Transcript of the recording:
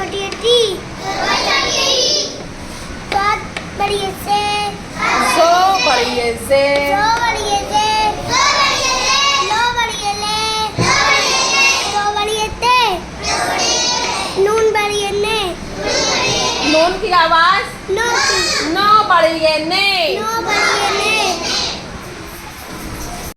छोटी है टी। सात बड़ी है से। ज़ो बड़ी है ज़े। दो बड़ी है से। लो बड़ी है ले। दो बड़ी है ते। नून बड़ी है ने। नून की आवाज़ नो की। नो बड़ी है ने।